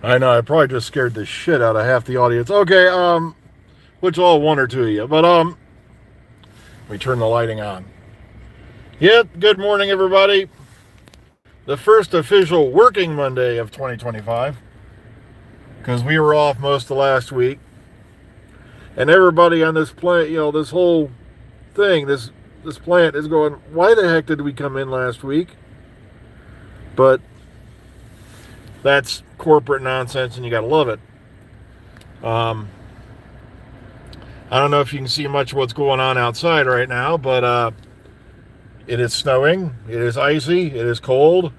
I know, I probably just scared the shit out of half the audience. Okay, which all one or two of you. But let me turn the lighting on. Yep, good morning everybody. The first official working Monday of 2025. Because we were off most of last week. And everybody on this plant, this whole thing, this plant is going, why the heck did we come in last week? But that's corporate nonsense and you gotta love it. I don't know if you can see much of what's going on outside right now, but it is snowing, it is icy, it is cold.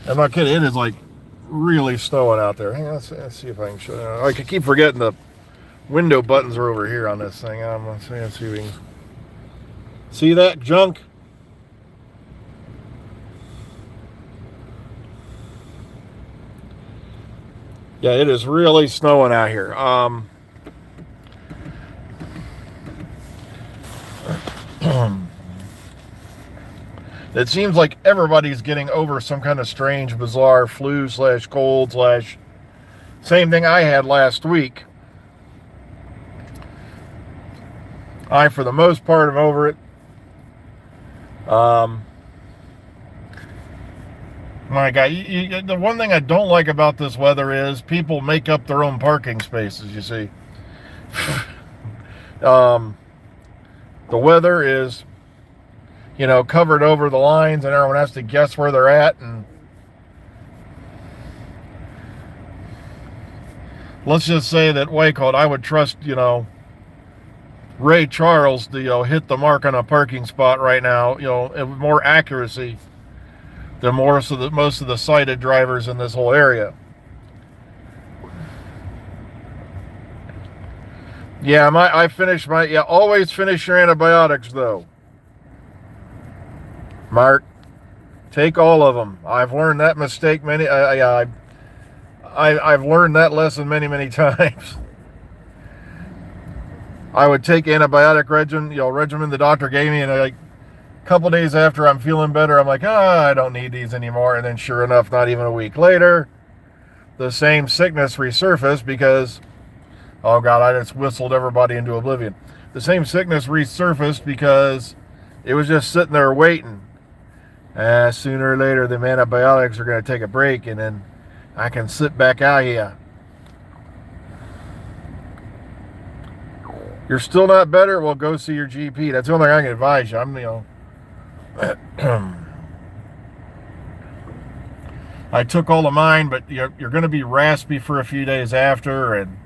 I'm not kidding, it is like really snowing out there. Hang on, let's see if I can show you. I keep forgetting the window buttons are over here on this thing. Let's see if we can see that junk. Yeah, it is really snowing out here. It seems like everybody's getting over some kind of strange, bizarre flu / cold / same thing I had last week. I, for the most part, am over it. My God, the one thing I don't like about this weather is people make up their own parking spaces, you see. The weather is, covered over the lines and everyone has to guess where they're at. And let's just say that Waycott, I would trust, Ray Charles to, hit the mark on a parking spot right now, with more accuracy than most of the sighted drivers in this whole area. Yeah, always finish your antibiotics though. Mark, take all of them. I've learned that mistake I've learned that lesson many times. I would take antibiotic regimen the doctor gave me, and a couple days after I'm feeling better, I'm like, I don't need these anymore. And then sure enough, not even a week later, the same sickness resurfaced because, oh God, I just whistled everybody into oblivion. The same sickness resurfaced because it was just sitting there waiting. Sooner or later, the antibiotics are going to take a break, and then I can sit back out here. You're still not better? Well, go see your GP. That's the only thing I can advise you. I took all of mine, but you're going to be raspy for a few days after, and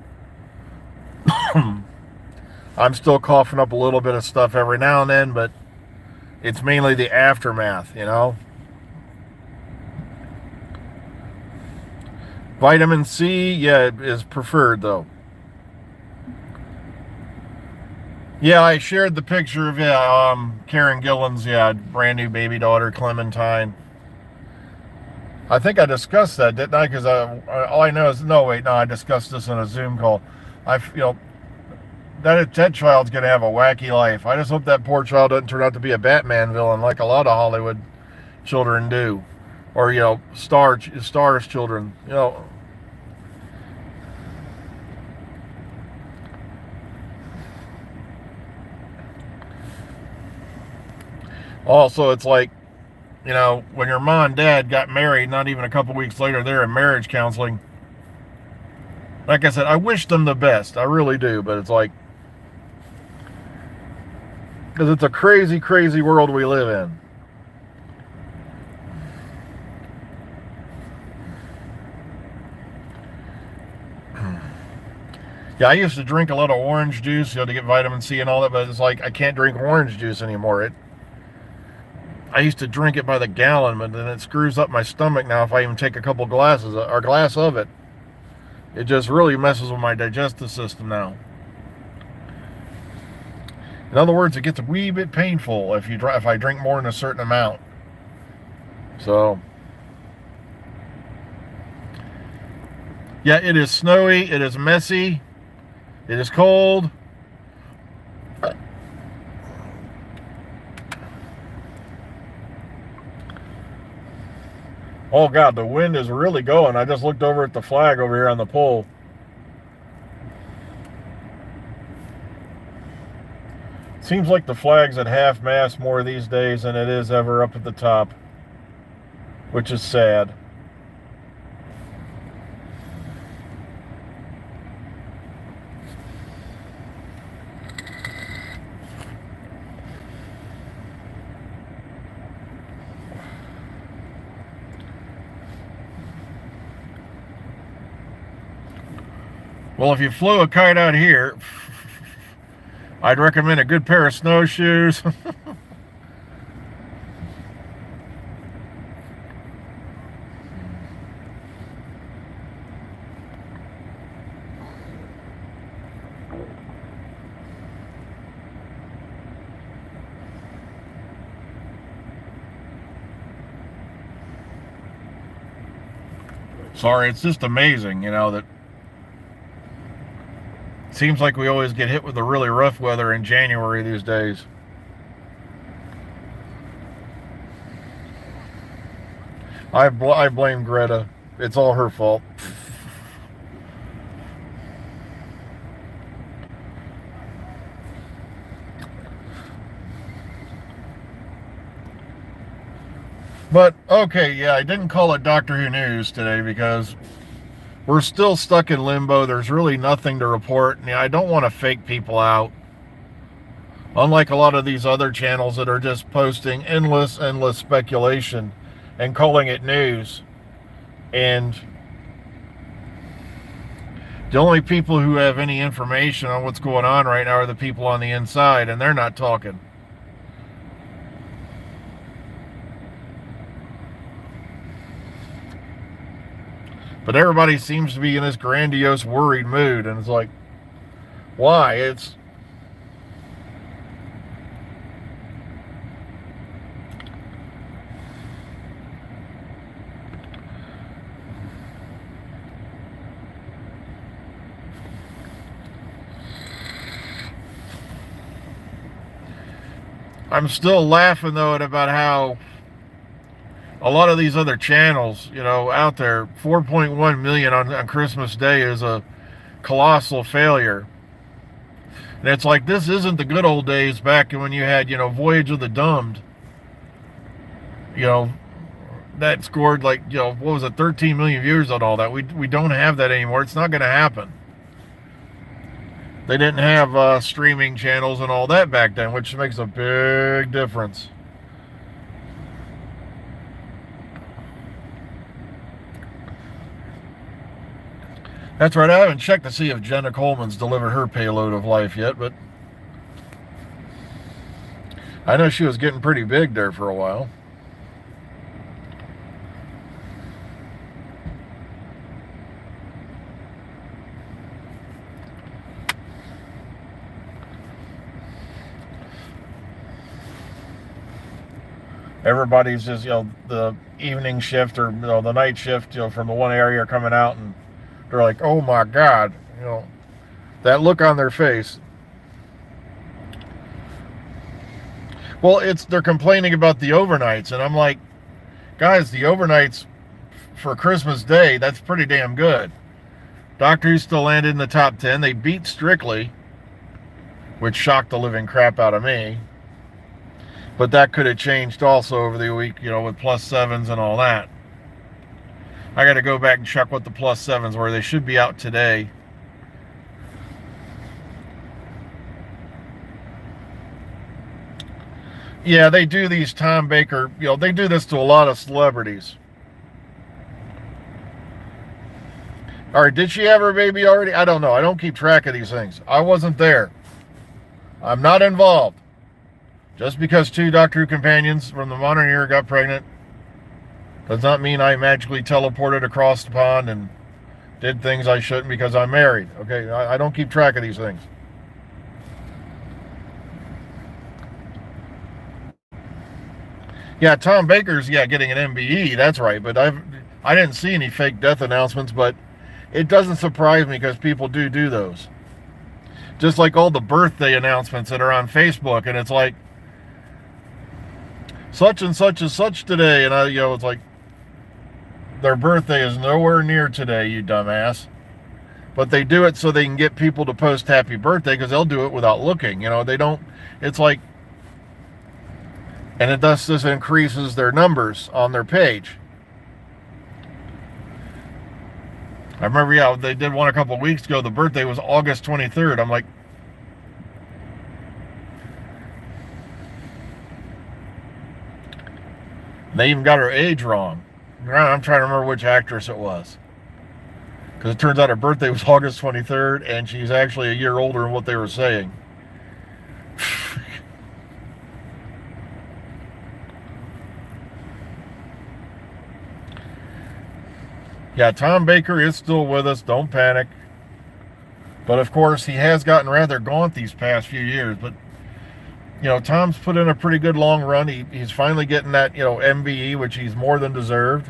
I'm still coughing up a little bit of stuff every now and then, but it's mainly the aftermath, Vitamin C, yeah, is preferred though. Yeah, I shared the picture of Karen Gillan's brand new baby daughter Clementine. I think I discussed that, didn't I? Because all I know is I discussed this on a Zoom call. That child's gonna have a wacky life. I just hope that poor child doesn't turn out to be a Batman villain like a lot of Hollywood children do, or stars children. Also, it's like, when your mom and dad got married, not even a couple weeks later, they're in marriage counseling. Like I said, I wish them the best. I really do. But it's like, because it's a crazy world we live in. Yeah, I used to drink a lot of orange juice, to get vitamin C and all that, but it's like I can't drink orange juice anymore. I used to drink it by the gallon, but then it screws up my stomach now if I even take a couple glasses or a glass of it. It just really messes with my digestive system now. In other words, it gets a wee bit painful if I drink more than a certain amount. So, yeah, it is snowy, it is messy, it is cold. Oh God, the wind is really going. I just looked over at the flag over here on the pole. Seems like the flag's at half mast more these days than it is ever up at the top, which is sad. Well, if you flew a kite out here, I'd recommend a good pair of snowshoes. Sorry, it's just amazing, that it seems like we always get hit with the really rough weather in January these days. I blame Greta. It's all her fault. But, okay, yeah, I didn't call it Doctor Who News today because we're still stuck in limbo. There's really nothing to report. And I don't want to fake people out. Unlike a lot of these other channels that are just posting endless speculation and calling it news. And the only people who have any information on what's going on right now are the people on the inside, and they're not talking. But everybody seems to be in this grandiose, worried mood, and it's like, why? I'm still laughing, though, about how a lot of these other channels, out there, 4.1 million on Christmas Day is a colossal failure. And it's like, this isn't the good old days back when you had, Voyage of the Doomed. That scored like, what was it, 13 million views on all that. We don't have that anymore. It's not going to happen. They didn't have streaming channels and all that back then, which makes a big difference. That's right, I haven't checked to see if Jenna Coleman's delivered her payload of life yet, but I know she was getting pretty big there for a while. Everybody's just, the evening shift or, the night shift, from the one area are coming out and they're like, oh my God, that look on their face. Well, they're complaining about the overnights, and I'm like, guys, the overnights for Christmas Day, that's pretty damn good. Doctor Who still landed in the top 10. They beat Strictly, which shocked the living crap out of me. But that could have changed also over the week, with +7s and all that. I got to go back and check what the +7s were. They should be out today. Yeah, they do these Tom Baker, they do this to a lot of celebrities. All right, did she have her baby already? I don't know. I don't keep track of these things. I wasn't there. I'm not involved. Just because 2 Doctor Who companions from the modern era got pregnant does not mean I magically teleported across the pond and did things I shouldn't because I'm married. Okay, I don't keep track of these things. Yeah, Tom Baker's getting an MBE. That's right, but I didn't see any fake death announcements, but it doesn't surprise me because people do those. Just like all the birthday announcements that are on Facebook, and it's like such and such is such today, and it's like, their birthday is nowhere near today, you dumbass. But they do it so they can get people to post happy birthday, because they'll do it without looking. They don't, it's like, and it thus this increases their numbers on their page. I remember, they did one a couple of weeks ago. The birthday was August 23rd. I'm like, they even got her age wrong. I'm trying to remember which actress it was. Because it turns out her birthday was August 23rd, and she's actually a year older than what they were saying. Yeah, Tom Baker is still with us. Don't panic. But of course, he has gotten rather gaunt these past few years. But, Tom's put in a pretty good long run. He's finally getting that, MBE, which he's more than deserved.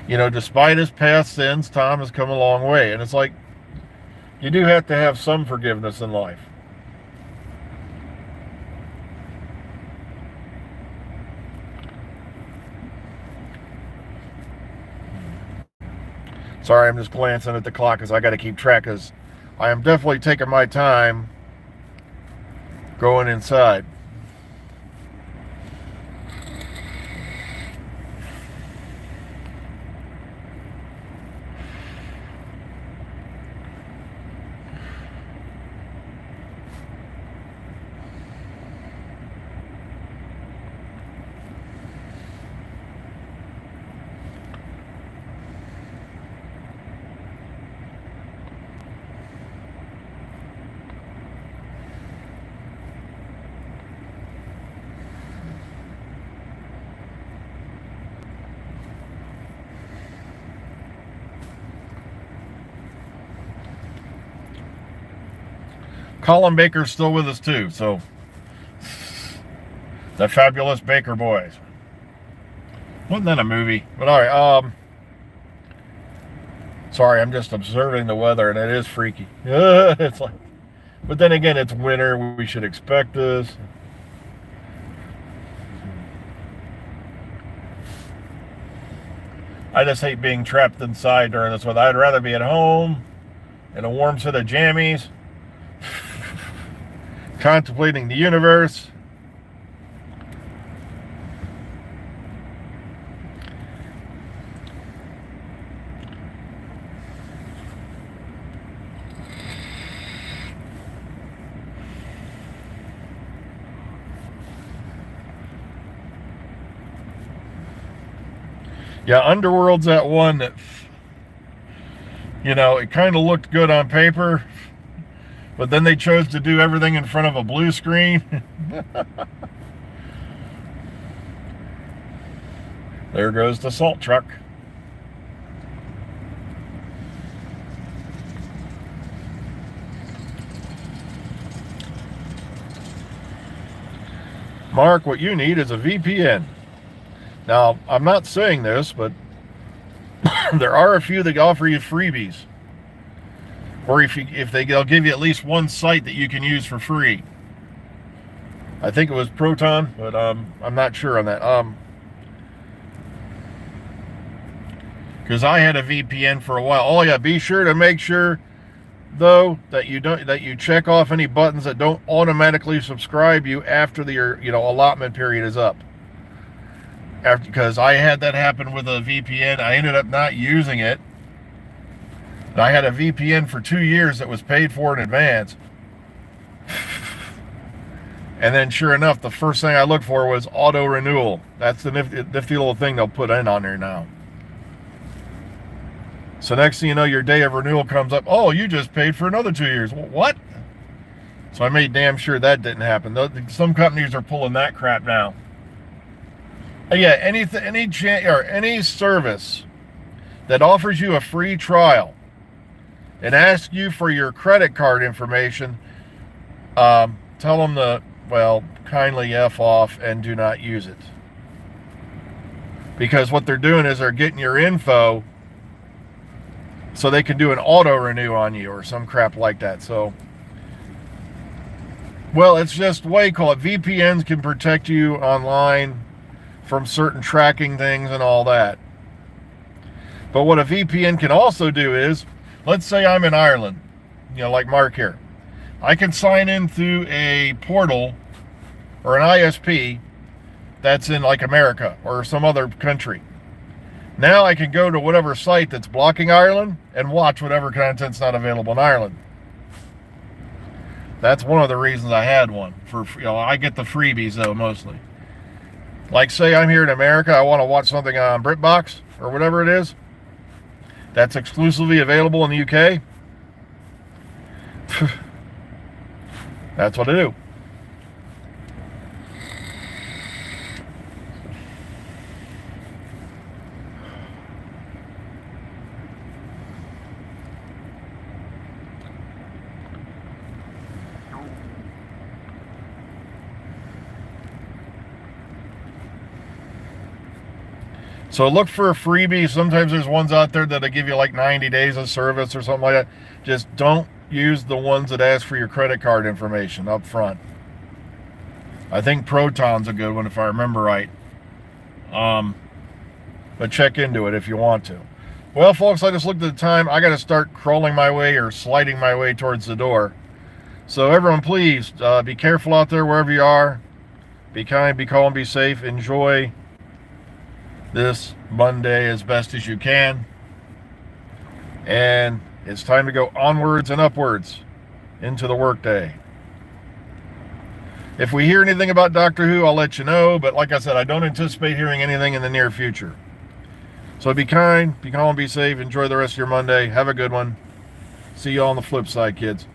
Despite his past sins, Tom has come a long way. And it's like, you do have to have some forgiveness in life. Sorry, I'm just glancing at the clock because I got to keep track, because I am definitely taking my time going inside. Colin Baker's still with us too, so the Fabulous Baker Boys. Wasn't that a movie? But all right, sorry, I'm just observing the weather, and it is freaky. It's like, but then again, it's winter. We should expect this. I just hate being trapped inside during this weather. I'd rather be at home in a warm set of jammies, contemplating the universe. Yeah, Underworld's that one that, it kind of looked good on paper, but then they chose to do everything in front of a blue screen. There goes the salt truck. Mark, what you need is a VPN. Now, I'm not saying this, but there are a few that offer you freebies. Or they'll give you at least one site that you can use for free. I think it was Proton, but I'm not sure on that. Because I had a VPN for a while. Oh yeah, be sure to make sure though that you check off any buttons that don't automatically subscribe you after your allotment period is up. Because I had that happen with a VPN. I ended up not using it. I had a VPN for 2 years that was paid for in advance. And then sure enough, the first thing I looked for was auto renewal. That's the nifty little thing they'll put in on there now. So next thing you know, your day of renewal comes up. Oh, you just paid for another 2 years. What? So I made damn sure that didn't happen. Some companies are pulling that crap now. Yeah, any service that offers you a free trial and asks you for your credit card information, tell them to, kindly F off and do not use it. Because what they're doing is they're getting your info so they can do an auto renew on you or some crap like that. So, it's just what you call it. VPNs can protect you online from certain tracking things and all that. But what a VPN can also do is, let's say I'm in Ireland, like Mark here. I can sign in through a portal or an ISP that's in like America or some other country. Now I can go to whatever site that's blocking Ireland and watch whatever content's not available in Ireland. That's one of the reasons I had one. I get the freebies though, mostly. Like say I'm here in America, I want to watch something on BritBox or whatever it is that's exclusively available in the UK. That's what I do. So look for a freebie. Sometimes there's ones out there that'll give you like 90 days of service or something like that. Just don't use the ones that ask for your credit card information up front. I think Proton's a good one if I remember right. But check into it if you want to. Well, folks, I just looked at the time. I got to start crawling my way or sliding my way towards the door. So everyone, please be careful out there wherever you are. Be kind, be calm, be safe. Enjoy this Monday as best as you can. And it's time to go onwards and upwards into the workday. If we hear anything about Doctor Who, I'll let you know. But like I said, I don't anticipate hearing anything in the near future. So be kind, be calm, be safe. Enjoy the rest of your Monday. Have a good one. See you all on the flip side, kids.